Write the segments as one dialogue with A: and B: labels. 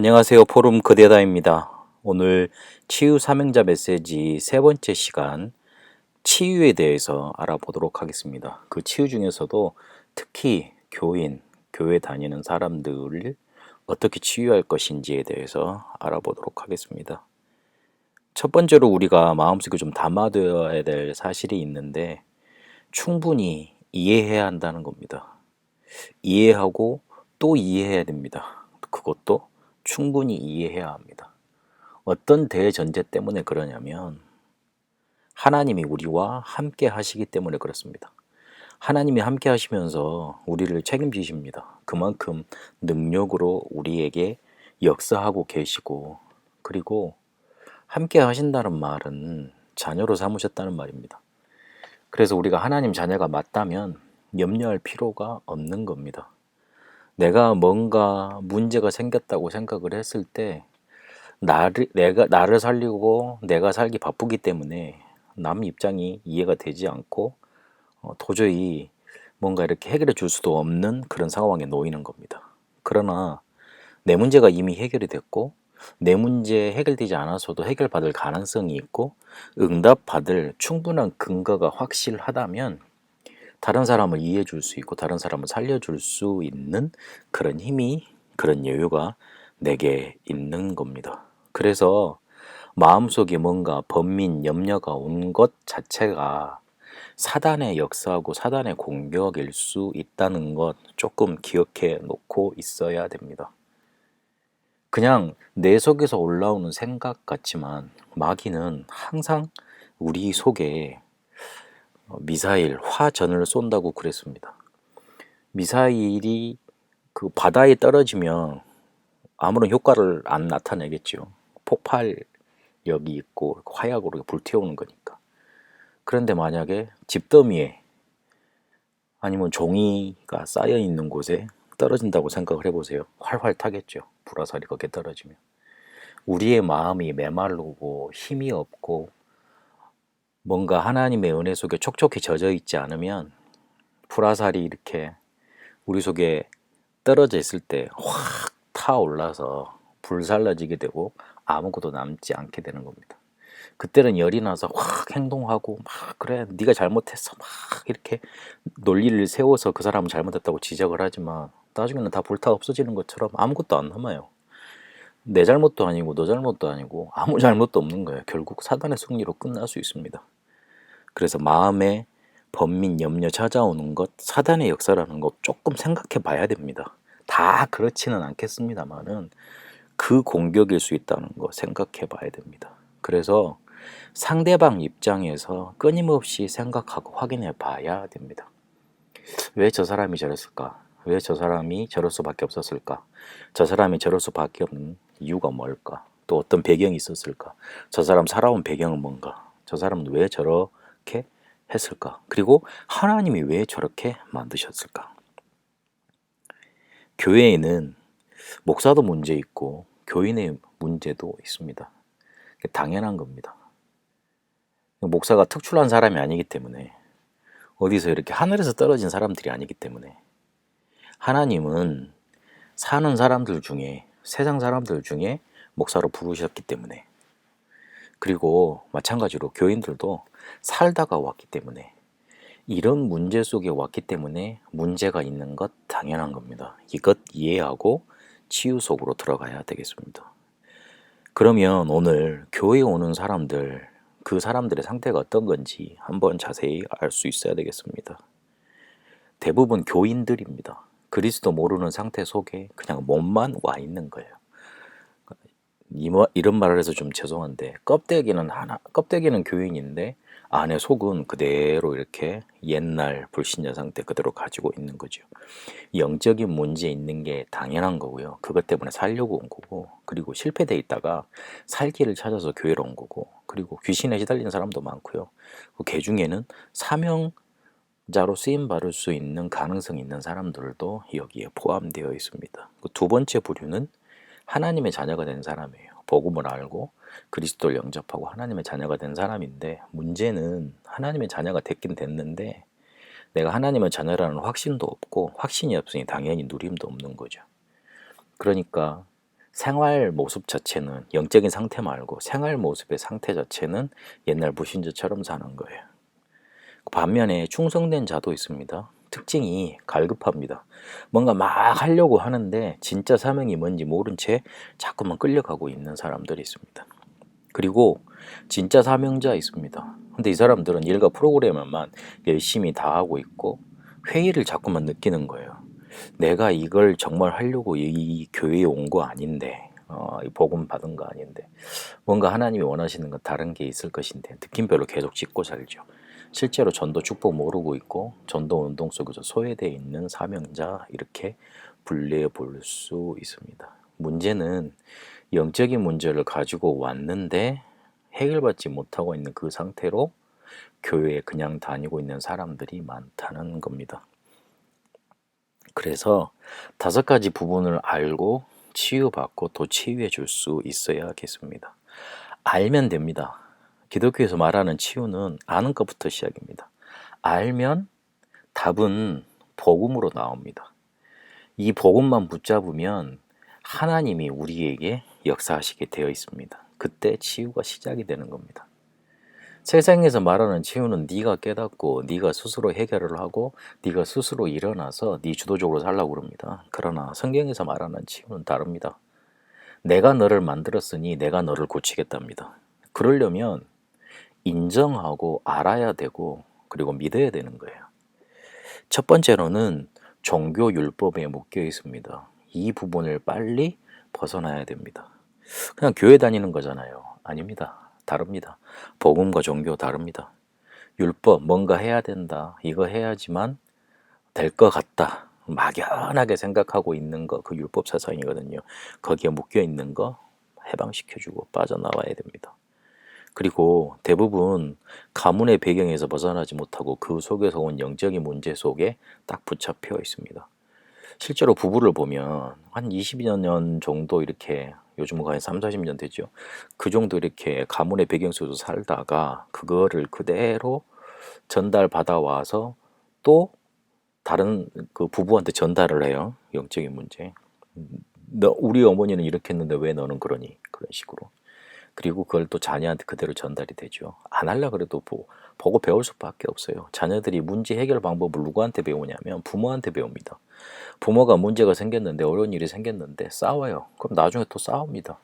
A: 안녕하세요. 포럼 그대다입니다. 오늘 치유 삼행자 메시지 세 번째 시간 치유에 대해서 알아보도록 하겠습니다. 그 치유 중에서도 특히 교회 다니는 사람들을 어떻게 치유할 것인지에 대해서 알아보도록 하겠습니다. 첫 번째로 우리가 마음속에 좀 담아둬야 될 사실이 있는데 충분히 이해해야 한다는 겁니다. 이해하고 또 이해해야 됩니다. 그것도 충분히 이해해야 합니다. 어떤 대전제 때문에 그러냐면 하나님이 우리와 함께 하시기 때문에 그렇습니다. 하나님이 함께 하시면서 우리를 책임지십니다. 그만큼 능력으로 우리에게 역사하고 계시고, 그리고 함께 하신다는 말은 자녀로 삼으셨다는 말입니다. 그래서 우리가 하나님 자녀가 맞다면 염려할 필요가 없는 겁니다. 내가 뭔가 문제가 생겼다고 생각을 했을 때 나를 살리고 내가 살기 바쁘기 때문에 남 입장이 이해가 되지 않고 도저히 뭔가 이렇게 해결해 줄 수도 없는 그런 상황에 놓이는 겁니다. 그러나 내 문제가 이미 해결이 됐고 내 문제 해결되지 않아서도 해결받을 가능성이 있고 응답받을 충분한 근거가 확실하다면 다른 사람을 이해해 줄 수 있고 다른 사람을 살려줄 수 있는 그런 힘이, 그런 여유가 내게 있는 겁니다. 그래서 마음속에 뭔가 번민, 염려가 온 것 자체가 사단의 역사하고 사단의 공격일 수 있다는 것 조금 기억해 놓고 있어야 됩니다. 그냥 내 속에서 올라오는 생각 같지만 마귀는 항상 우리 속에 미사일, 화전을 쏜다고 그랬습니다. 미사일이 그 바다에 떨어지면 아무런 효과를 안 나타내겠죠. 폭발력이 있고 화약으로 불태우는 거니까. 그런데 만약에 집더미에 아니면 종이가 쌓여 있는 곳에 떨어진다고 생각을 해보세요. 활활 타겠죠. 불화살이 거기에 떨어지면. 우리의 마음이 메마르고 힘이 없고 뭔가 하나님의 은혜 속에 촉촉히 젖어 있지 않으면 불화살이 이렇게 우리 속에 떨어져 있을 때 확 타올라서 불살라지게 되고 아무것도 남지 않게 되는 겁니다. 그때는 열이 나서 확 행동하고 막 그래 네가 잘못했어 막 이렇게 논리를 세워서 그 사람은 잘못했다고 지적을 하지만 나중에는 다 불타 없어지는 것처럼 아무것도 안 남아요. 내 잘못도 아니고 너 잘못도 아니고 아무 잘못도 없는 거예요. 결국 사단의 승리로 끝날 수 있습니다. 그래서 마음에 번민 염려 찾아오는 것, 사단의 역사라는 것 조금 생각해 봐야 됩니다. 다 그렇지는 않겠습니다만은 그 공격일 수 있다는 거 생각해 봐야 됩니다. 그래서 상대방 입장에서 끊임없이 생각하고 확인해 봐야 됩니다. 왜 저 사람이 저랬을까? 왜 저 사람이 저럴 수밖에 없었을까? 저 사람이 저럴 수밖에 없는 이유가 뭘까? 또 어떤 배경이 있었을까? 저 사람 살아온 배경은 뭔가? 저 사람은 왜 저렇게 했을까? 그리고 하나님이 왜 저렇게 만드셨을까? 교회에는 목사도 문제 있고 교인의 문제도 있습니다. 당연한 겁니다. 목사가 특출난 사람이 아니기 때문에 어디서 이렇게 하늘에서 떨어진 사람들이 아니기 때문에 하나님은 사는 사람들 중에 세상 사람들 중에 목사로 부르셨기 때문에 그리고 마찬가지로 교인들도 살다가 왔기 때문에 이런 문제 속에 왔기 때문에 문제가 있는 것 당연한 겁니다. 이것 이해하고 치유 속으로 들어가야 되겠습니다. 그러면 오늘 교회에 오는 사람들, 그 사람들의 상태가 어떤 건지 한번 자세히 알 수 있어야 되겠습니다. 대부분 교인들입니다. 그리스도 모르는 상태 속에 그냥 몸만 와 있는 거예요. 이런 말을 해서 좀 죄송한데 껍데기는 교인인데 안에 속은 그대로 이렇게 옛날 불신자 상태 그대로 가지고 있는 거죠. 영적인 문제 있는 게 당연한 거고요. 그것 때문에 살려고 온 거고, 그리고 실패돼 있다가 살기를 찾아서 교회로 온 거고, 그리고 귀신에 시달리는 사람도 많고요. 그 중에는 사명자로 쓰임 받을 수 있는 가능성이 있는 사람들도 여기에 포함되어 있습니다. 두 번째 부류는 하나님의 자녀가 된 사람이에요. 복음을 알고 그리스도를 영접하고 하나님의 자녀가 된 사람인데, 문제는 하나님의 자녀가 됐긴 됐는데 내가 하나님의 자녀라는 확신도 없고, 확신이 없으니 당연히 누림도 없는 거죠. 그러니까 생활 모습 자체는 영적인 상태 말고 생활 모습의 상태 자체는 옛날 무신자처럼 사는 거예요. 반면에 충성된 자도 있습니다. 특징이 갈급합니다. 뭔가 막 하려고 하는데 진짜 사명이 뭔지 모른 채 자꾸만 끌려가고 있는 사람들이 있습니다. 그리고 진짜 사명자 있습니다. 근데 이 사람들은 일과 프로그램만 열심히 다 하고 있고 회의를 자꾸만 느끼는 거예요. 내가 이걸 정말 하려고 이 교회에 온 거 아닌데, 이 복음 받은 거 아닌데, 뭔가 하나님이 원하시는 건 다른 게 있을 것인데 느낌별로 계속 짓고 살죠. 실제로 전도 축복 모르고 있고 전도 운동 속에서 소외되어 있는 사명자 이렇게 분류해 볼 수 있습니다. 문제는 영적인 문제를 가지고 왔는데 해결받지 못하고 있는 그 상태로 교회에 그냥 다니고 있는 사람들이 많다는 겁니다. 그래서 5가지 부분을 알고 치유받고 또 치유해 줄 수 있어야겠습니다. 알면 됩니다. 기독교에서 말하는 치유는 아는 것부터 시작입니다. 알면 답은 복음으로 나옵니다. 이 복음만 붙잡으면 하나님이 우리에게 역사하시게 되어 있습니다. 그때 치유가 시작이 되는 겁니다. 세상에서 말하는 치유는 네가 깨닫고 네가 스스로 해결을 하고 네가 스스로 일어나서 네 주도적으로 살라고 그럽니다. 그러나 성경에서 말하는 치유는 다릅니다. 내가 너를 만들었으니 내가 너를 고치겠답니다. 그러려면 인정하고 알아야 되고 그리고 믿어야 되는 거예요. 첫 번째로는 종교 율법에 묶여 있습니다. 이 부분을 빨리 벗어나야 됩니다. 그냥 교회 다니는 거잖아요. 아닙니다. 다릅니다. 복음과 종교 다릅니다. 율법 뭔가 해야 된다. 이거 해야지만 될 것 같다. 막연하게 생각하고 있는 거 그 율법 사상이거든요. 거기에 묶여 있는 거 해방시켜주고 빠져나와야 됩니다. 그리고 대부분 가문의 배경에서 벗어나지 못하고 그 속에서 온 영적인 문제 속에 딱 붙잡혀 있습니다. 실제로 부부를 보면 한 20년 정도 이렇게 요즘은 거의 3, 40년 되죠. 그 정도 이렇게 가문의 배경 속에서 살다가 그거를 그대로 전달받아 와서 또 다른 그 부부한테 전달을 해요. 영적인 문제. 우리 어머니는 이렇게 했는데 왜 너는 그러니? 그런 식으로. 그리고 그걸 또 자녀한테 그대로 전달이 되죠. 안 하려고 그래도 보고 배울 수밖에 없어요. 자녀들이 문제 해결 방법을 누구한테 배우냐면 부모한테 배웁니다. 부모가 문제가 생겼는데 어려운 일이 생겼는데 싸워요. 그럼 나중에 또 싸웁니다.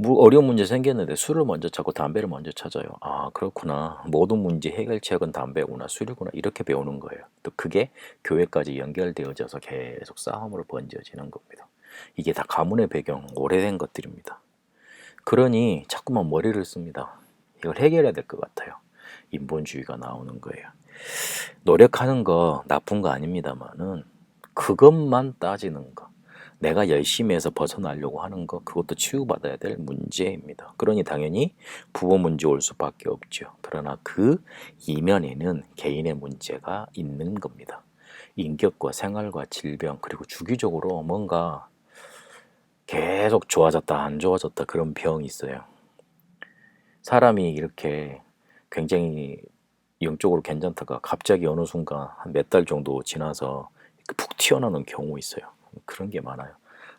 A: 어려운 문제 생겼는데 술을 먼저 찾고 담배를 먼저 찾아요. 아, 그렇구나. 모든 문제 해결책은 담배구나, 술이구나. 이렇게 배우는 거예요. 또 그게 교회까지 연결되어져서 계속 싸움으로 번져지는 겁니다. 이게 다 가문의 배경, 오래된 것들입니다. 그러니 자꾸만 머리를 씁니다. 이걸 해결해야 될 것 같아요. 인본주의가 나오는 거예요. 노력하는 거 나쁜 거 아닙니다만은 그것만 따지는 거, 내가 열심히 해서 벗어나려고 하는 거, 그것도 치유받아야 될 문제입니다. 그러니 당연히 부모 문제 올 수밖에 없죠. 그러나 그 이면에는 개인의 문제가 있는 겁니다. 인격과 생활과 질병 그리고 주기적으로 뭔가 계속 좋아졌다 안 좋아졌다 그런 병이 있어요. 사람이 이렇게 굉장히 영적으로 괜찮다가 갑자기 어느 순간 한 몇 달 정도 지나서 푹 튀어나오는 경우 있어요. 그런 게 많아요.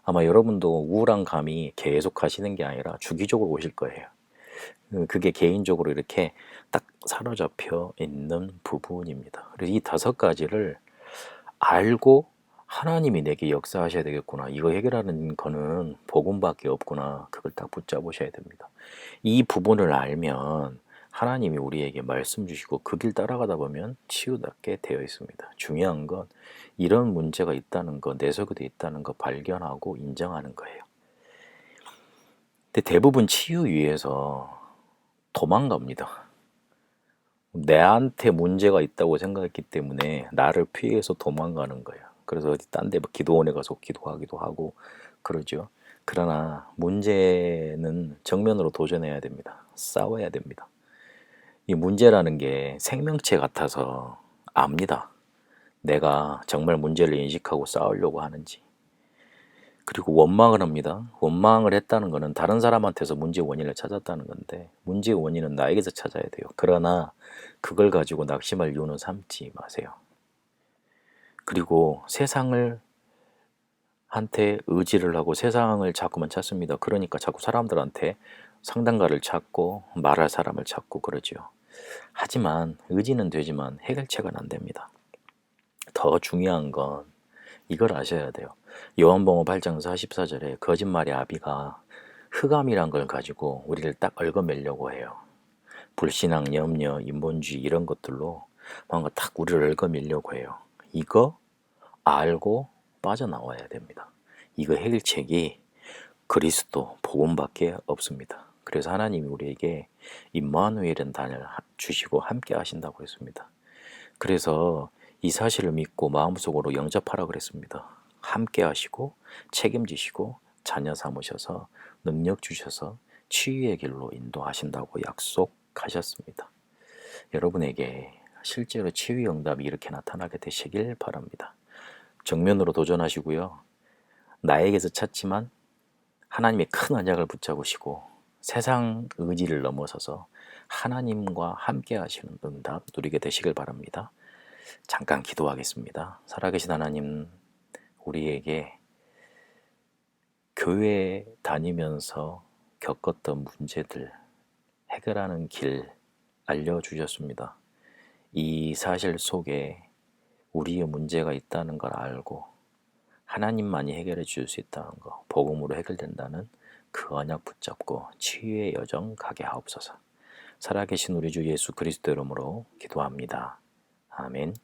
A: 아마 여러분도 우울한 감이 계속 가시는 게 아니라 주기적으로 오실 거예요. 그게 개인적으로 이렇게 딱 사로잡혀 있는 부분입니다. 그래서 이 5가지를 알고 하나님이 내게 역사하셔야 되겠구나. 이거 해결하는 거는 복음밖에 없구나. 그걸 딱 붙잡으셔야 됩니다. 이 부분을 알면 하나님이 우리에게 말씀 주시고 그 길 따라가다 보면 치유받게 되어 있습니다. 중요한 건 이런 문제가 있다는 거, 내 속에도 있다는 거 발견하고 인정하는 거예요. 근데 대부분 치유 위해서 도망갑니다. 내한테 문제가 있다고 생각했기 때문에 나를 피해서 도망가는 거예요. 그래서 어디 딴 데 기도원에 가서 기도하기도 하고 그러죠. 그러나 문제는 정면으로 도전해야 됩니다. 싸워야 됩니다. 이 문제라는 게 생명체 같아서 압니다. 내가 정말 문제를 인식하고 싸우려고 하는지. 그리고 원망을 합니다. 원망을 했다는 것은 다른 사람한테서 문제 원인을 찾았다는 건데 문제 원인은 나에게서 찾아야 돼요. 그러나 그걸 가지고 낙심할 이유는 삼지 마세요. 그리고 세상을 의지를 하고 세상을 자꾸만 찾습니다. 그러니까 자꾸 사람들한테 상담가를 찾고 말할 사람을 찾고 그러지요. 하지만 의지는 되지만 해결책은 안 됩니다. 더 중요한 건 이걸 아셔야 돼요. 요한복음 8장 44절에 거짓말의 아비가 흑암이란 걸 가지고 우리를 딱 얽어매려고 해요. 불신앙, 염려, 인본주의 이런 것들로 뭔가 딱 우리를 얽어매려고 해요. 이거 알고 빠져나와야 됩니다. 이거 해결책이 그리스도 복음밖에 없습니다. 그래서 하나님이 우리에게 임마누엘이라는 단어를 주시고 함께 하신다고 했습니다. 그래서 이 사실을 믿고 마음속으로 영접하라 그랬습니다. 함께 하시고 책임지시고 자녀 삼으셔서 능력 주셔서 치유의 길로 인도하신다고 약속하셨습니다. 여러분에게 실제로 치유 응답이 이렇게 나타나게 되시길 바랍니다. 정면으로 도전하시고요. 나에게서 찾지만 하나님의 큰 언약을 붙잡으시고 세상 의지를 넘어서서 하나님과 함께 하시는 응답 누리게 되시길 바랍니다. 잠깐 기도하겠습니다. 살아계신 하나님, 우리에게 교회 다니면서 겪었던 문제들 해결하는 길 알려주셨습니다. 이 사실 속에 우리의 문제가 있다는 걸 알고 하나님만이 해결해 줄 수 있다는 거, 복음으로 해결된다는 그 언약 붙잡고 치유의 여정 가게 하옵소서. 살아계신 우리 주 예수 그리스도 이름으로 기도합니다. 아멘.